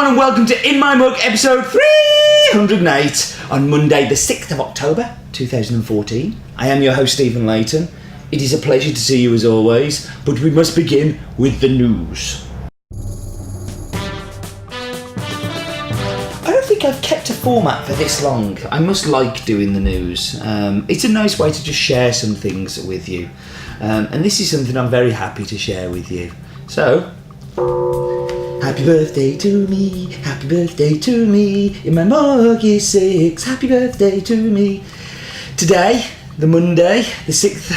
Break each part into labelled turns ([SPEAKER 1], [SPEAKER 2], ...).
[SPEAKER 1] everyone, and welcome to In My Mug episode 308 on Monday the 6th of October 2014. I am your host Stephen Layton. It is a pleasure to see you as always, but we must begin with the news. I don't think I've kept a format for this long. I must like doing the news. It's a nice way to just share some things with you. And this is something I'm very happy to share with you. So, happy birthday to me, happy birthday to me, in my mug is 6, happy birthday to me. Today, the Monday, the 6th,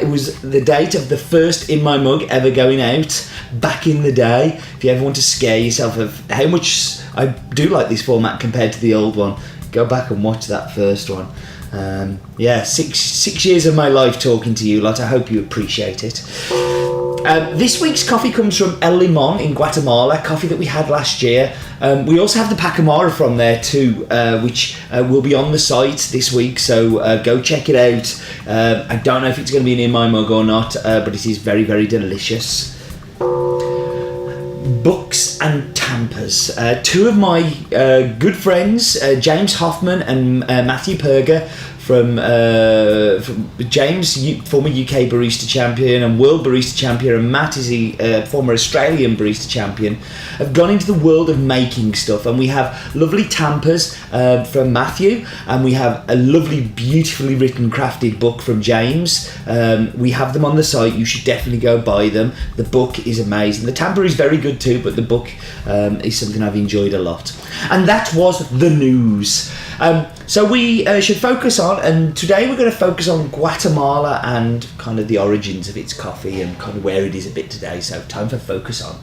[SPEAKER 1] it was the date of the first In My Mug ever going out, back in the day. If you ever want to scare yourself of how much I do like this format compared to the old one, go back and watch that first one. Six years of my life talking to you lot. I hope you appreciate it. This week's coffee comes from Limon in Guatemala, coffee that we had last year. We also have the Pacamara from there too, which will be on the site this week, so go check it out. I don't know if it's going to be in my mug or not, but it is very, very delicious. Books and tampers. Two of my good friends, James Hoffman and Matthew Perger, from James, former UK barista champion and world barista champion, and Matt is a former Australian barista champion, have gone into the world of making stuff. And we have lovely tampers from Matthew, and we have a lovely, beautifully written, crafted book from James. We have them on the site. You should definitely go buy them. The book is amazing. The tamper is very good too, but the book is something I've enjoyed a lot. And that was the news. So we should focus on, and today we're going to focus on Guatemala and kind of the origins of its coffee and kind of where it is a bit today. So time for focus on.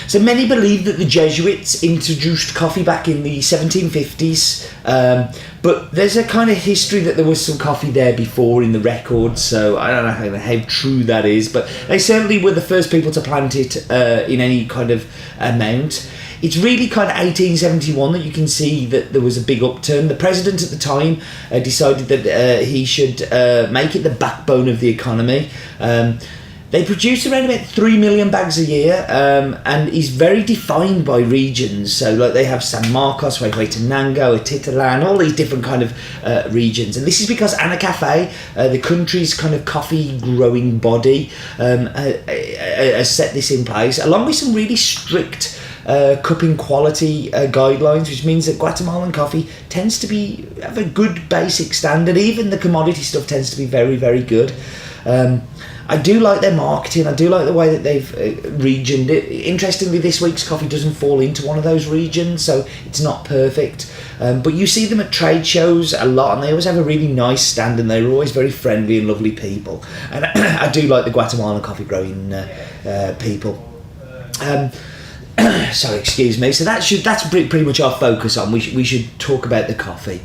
[SPEAKER 1] So many believe that the Jesuits introduced coffee back in the 1750s, but there's a kind of history that there was some coffee there before in the records, so I don't know how true that is, but they certainly were the first people to plant it in any kind of amount. It's really kind of 1871 that you can see that there was a big upturn. The president at the time decided that he should make it the backbone of the economy. They produce around about 3 million bags a year, and is very defined by regions. So like they have San Marcos, Huehuetenango, Atitlan, all these different kind of regions. And this is because Anacafe, the country's kind of coffee growing body, has set this in place, along with some really strict cupping quality guidelines, which means that Guatemalan coffee tends to have a good basic standard. Even the commodity stuff tends to be very, very good. I do like their marketing. I do like the way that they've regioned it. Interestingly, this week's coffee doesn't fall into one of those regions, so it's not perfect. But you see them at trade shows a lot, and they always have a really nice stand, and they're always very friendly and lovely people. And I do like the Guatemalan coffee growing people. Sorry, excuse me. So that's pretty much our focus on. We should talk about the coffee.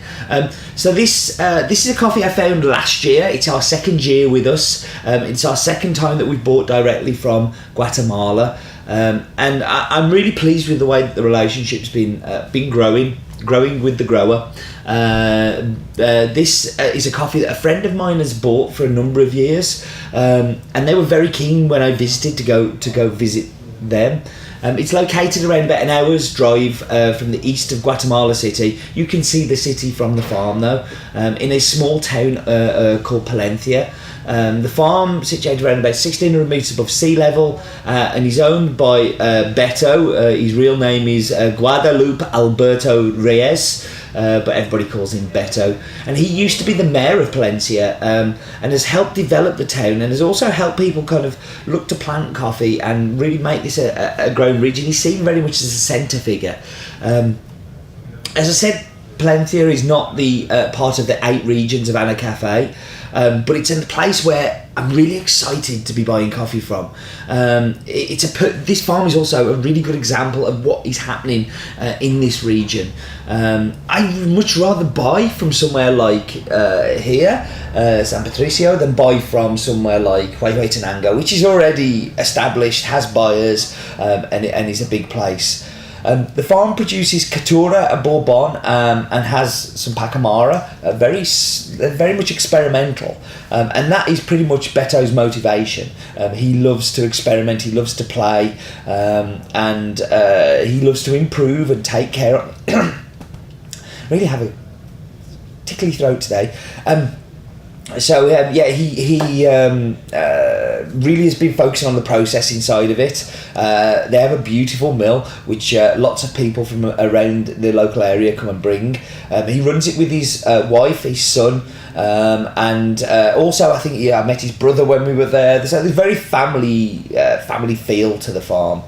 [SPEAKER 1] So this is a coffee I found last year. It's our second year with us. It's our second time that we've bought directly from Guatemala, and I'm really pleased with the way that the relationship's been growing with the grower. This is a coffee that a friend of mine has bought for a number of years, and they were very keen when I visited to go visit them. It's located around about an hour's drive from the east of Guatemala City. You can see the city from the farm though, in a small town called Palencia. The farm situated around about 1,600 metres above sea level, and is owned by Beto. His real name is Guadalupe Alberto Reyes, but everybody calls him Beto. And he used to be the mayor of Palencia, and has helped develop the town, and has also helped people kind of look to plant coffee and really make this a growing region. He's seen very much as a centre figure. As I said, Palencia is not the part of the 8 regions of Anacafe, but it's in a place where I'm really excited to be buying coffee from. This farm is also a really good example of what is happening in this region. I'd much rather buy from somewhere like here, San Patricio, than buy from somewhere like Huehuetenango, which is already established, has buyers, and is a big place. The farm produces Caturra, a Bourbon, and has some Pacamara. Very much experimental, and that is pretty much Beto's motivation. He loves to experiment. He loves to play, and he loves to improve and take care of. Really have a tickly throat today. He really has been focusing on the processing side of it. They have a beautiful mill, which lots of people from around the local area come and bring. He runs it with his wife, his son, and also I think I met his brother when we were there. There's a very family feel to the farm.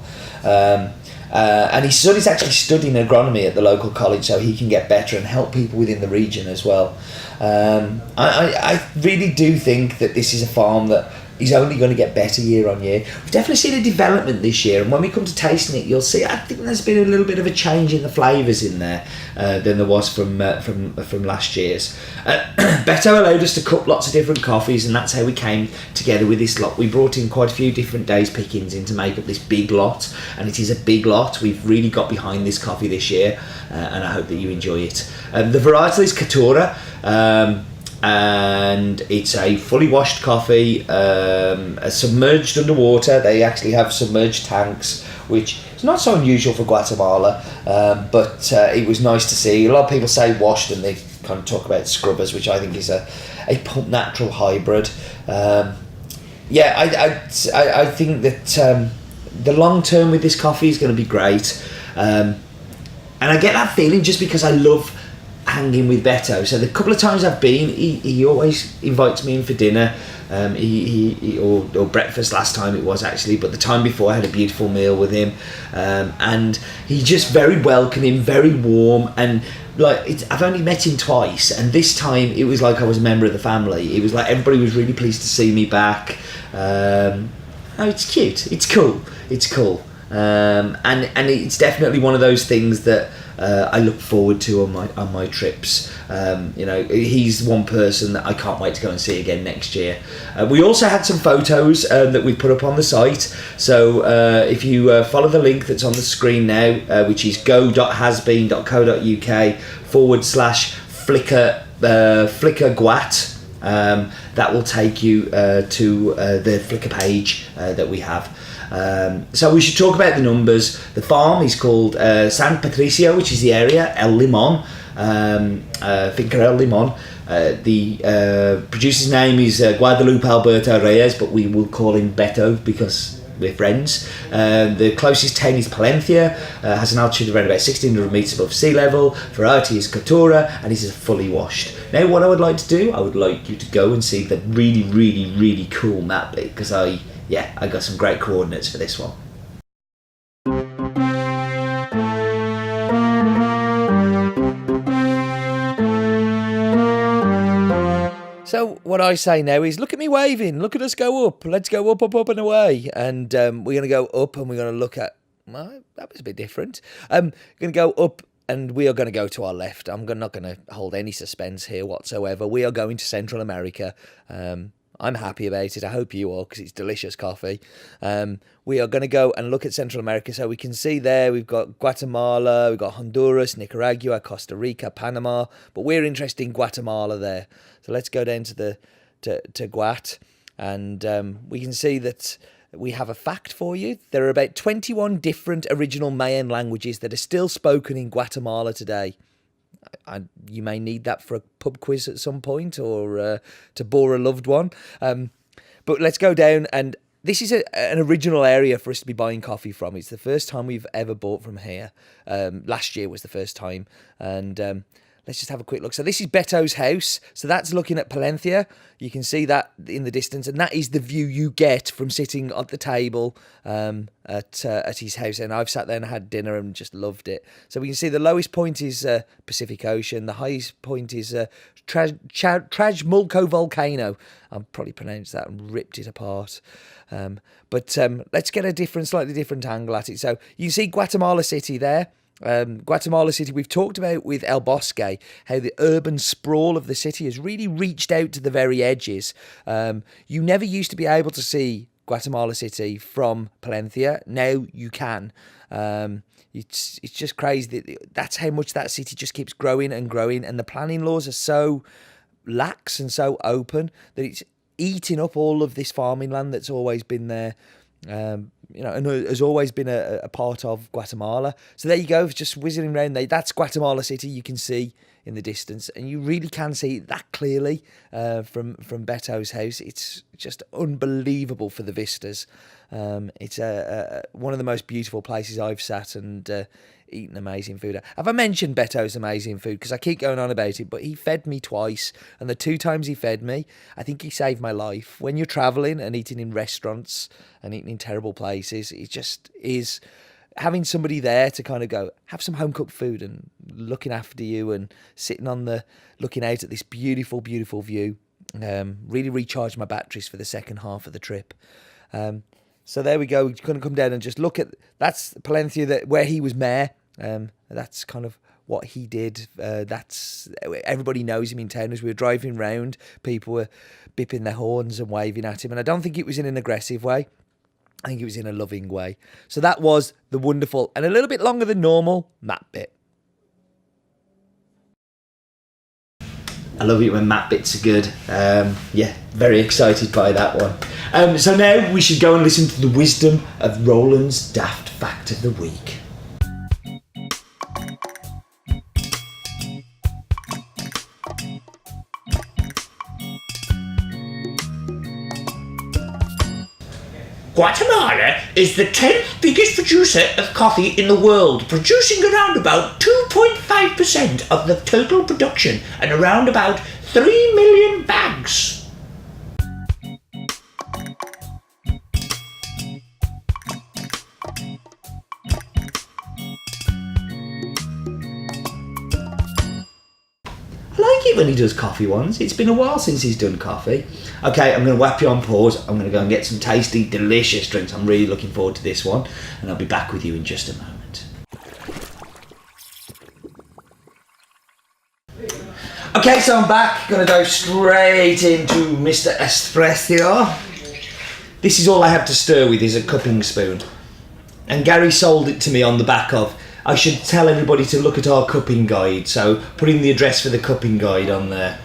[SPEAKER 1] And his son is actually studying agronomy at the local college, so he can get better and help people within the region as well. I really do think that this is a farm that is only going to get better year on year. We've definitely seen a development this year, and when we come to tasting it, you'll see I think there's been a little bit of a change in the flavours in there than there was from last year's. Beto allowed us to cook lots of different coffees, and that's how we came together with this lot. We brought in quite a few different days pickings in to make up this big lot, and it is a big lot. We've really got behind this coffee this year, and I hope that you enjoy it. The varietal is Caturra, and it's a fully washed coffee, submerged underwater. They actually have submerged tanks, which is not so unusual for Guatemala, but it was nice to see. A lot of people say washed and they kind of talk about scrubbers, which I think is a pump natural hybrid. I think that the long term with this coffee is going to be great, and I get that feeling just because I love hanging with Beto. So the couple of times I've been, he always invites me in for dinner, or breakfast last time it was actually, but the time before I had a beautiful meal with him, and he's just very welcoming, very warm, and I've only met him twice, and this time it was like I was a member of the family. It was like everybody was really pleased to see me back. It's cute, it's cool, and it's definitely one of those things that I look forward to on my trips. He's one person that I can't wait to go and see again next year. We also had some photos that we put up on the site, so if you follow the link that's on the screen now, which is go.hasbeen.co.uk/Flickr Guat, that will take you to the Flickr page that we have. So we should talk about the numbers. The farm is called San Patricio, which is the area, El Limon, Finca El Limon. The producer's name is Guadalupe Alberto Reyes, but we will call him Beto because we're friends. The closest town is Palencia, has an altitude of around about 1600 metres above sea level. Variety is Caturra, and this is fully washed. Now what I would like to do, I would like you to go and see the really, really, really cool map, because I got some great coordinates for this one. So what I say now is, look at me waving, look at us go up, let's go up, up, up and away. And we're going to go up and we're going to look at, well, that was a bit different. We're going to go up and we are going to go to our left. I'm not going to hold any suspense here whatsoever. We are going to Central America. I'm happy about it. I hope you are, because it's delicious coffee. We are going to go and look at Central America. So we can see there we've got Guatemala, we've got Honduras, Nicaragua, Costa Rica, Panama. But we're interested in Guatemala there. So let's go down to Guat, and we can see that we have a fact for you. There are about 21 different original Mayan languages that are still spoken in Guatemala today. You may need that for a pub quiz at some point, or to bore a loved one. But let's go down, and this is an original area for us to be buying coffee from. It's the first time we've ever bought from here. Last year was the first time, and let's just have a quick look. So this is Beto's house. So that's looking at Palencia. You can see that in the distance, and that is the view you get from sitting at the table at his house. And I've sat there and had dinner and just loved it. So we can see the lowest point is Pacific Ocean. The highest point is Trajmulco volcano. I've probably pronounced that and ripped it apart. But let's get a slightly different angle at it. So you can see Guatemala City there. Guatemala City, we've talked about with El Bosque, how the urban sprawl of the city has really reached out to the very edges. You never used to be able to see
[SPEAKER 2] Guatemala City from Palencia. Now you can. It's just crazy. That's how much that city just keeps growing and growing, and the planning laws are so lax and so open that it's eating up all of this farming land that's always been there. And has always been a part of Guatemala. So there you go, just whizzing around there. That's Guatemala City, you can see in the distance, and you really can see that clearly from Beto's house. It's just unbelievable for the vistas. It's one of the most beautiful places I've sat and eaten amazing food. Have I mentioned Beto's amazing food? Because I keep going on about it, but he fed me twice, and the 2 times he fed me, I think he saved my life. When you're travelling and eating in restaurants and eating in terrible places, it just is having somebody there to kind of go, have some home-cooked food and looking after you and sitting looking out at this beautiful, beautiful view. Really recharged my batteries for the second half of the trip. So there we go. We're going to come down and just look at, that's Palencia, where he was mayor. That's kind of what he did. That's everybody knows him in town. As we were driving round, people were bipping their horns and waving at him. And I don't think it was in an aggressive way. I think it was in a loving way. So that was the wonderful and a little bit longer than normal map bit.
[SPEAKER 1] I love it when map bits are good. Very excited by that one. So now we should go and listen to the wisdom of Roland's Daft Fact of the Week. Guatemala is the 10th biggest producer of coffee in the world, producing around about 2.5% of the total production and around about 3 million bags. I like it when he does coffee ones. It's been a while since he's done coffee. Okay, I'm going to whap you on pause. I'm going to go and get some tasty, delicious drinks. I'm really looking forward to this one, and I'll be back with you in just a moment. Okay, so I'm back. Going to go straight into Mr. Espresso. This is all I have to stir with, is a cupping spoon. And Gary sold it to me on the back of, I should tell everybody to look at our cupping guide, so putting the address for the cupping guide on there.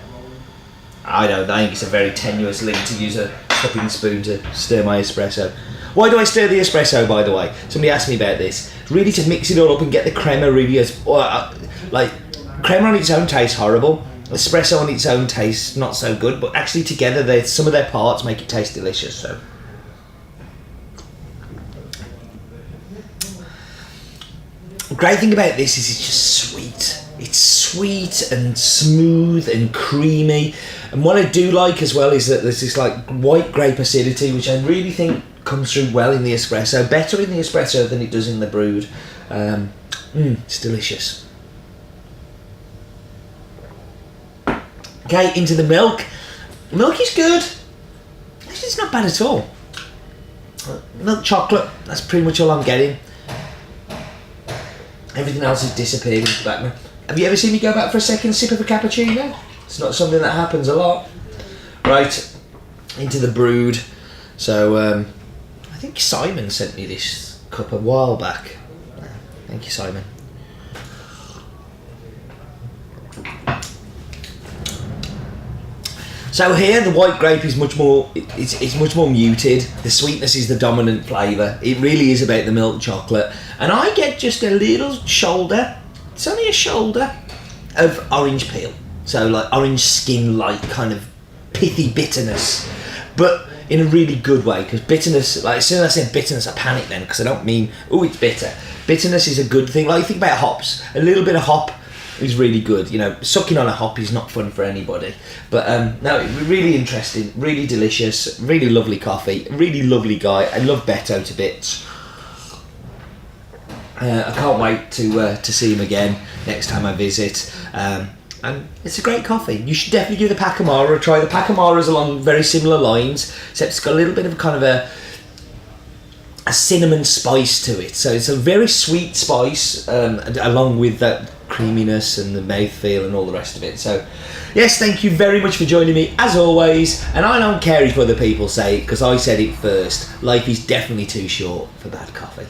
[SPEAKER 1] I think it's a very tenuous link to use a cupping spoon to stir my espresso. Why do I stir the espresso, by the way? Somebody asked me about this. Really to mix it all up and get the crema really crema on its own tastes horrible. Espresso on its own tastes not so good, but actually together some of their parts make it taste delicious. So. The great thing about this is it's just sweet. It's sweet and smooth and creamy. And what I do like as well is that there's this like white grape acidity, which I really think comes through well in the espresso. Better in the espresso than it does in the brewed. It's delicious. Okay, into the milk. Milk is good. Actually, it's not bad at all. Milk chocolate, that's pretty much all I'm getting. Everything else has disappeared into the background. Have you ever seen me go back for a second sip of a cappuccino? It's not something that happens a lot. Right, into the brewed. So, I think Simon sent me this cup a while back. Thank you, Simon. So here, the white grape is much more. It's much more muted. The sweetness is the dominant flavour. It really is about the milk chocolate, and I get just a little shoulder. It's only a shoulder of orange peel. So like orange skin, like kind of pithy bitterness, but in a really good way. Because bitterness, like as soon as I said bitterness, I panic then because I don't mean it's bitter. Bitterness is a good thing. Like you think about hops, a little bit of hop is really good. You know, sucking on a hop is not fun for anybody. But no, really interesting, really delicious, really lovely coffee, really lovely guy. I love Beto to bits. I can't wait to see him again next time I visit. And it's a great coffee. You should definitely give the Pacamara a try. The Pacamara is along very similar lines, except it's got a little bit of kind of a cinnamon spice to it. So it's a very sweet spice, along with that creaminess and the mouthfeel and all the rest of it. So, yes, thank you very much for joining me, as always. And I don't care if other people say it, because I said it first. Life is definitely too short for bad coffee.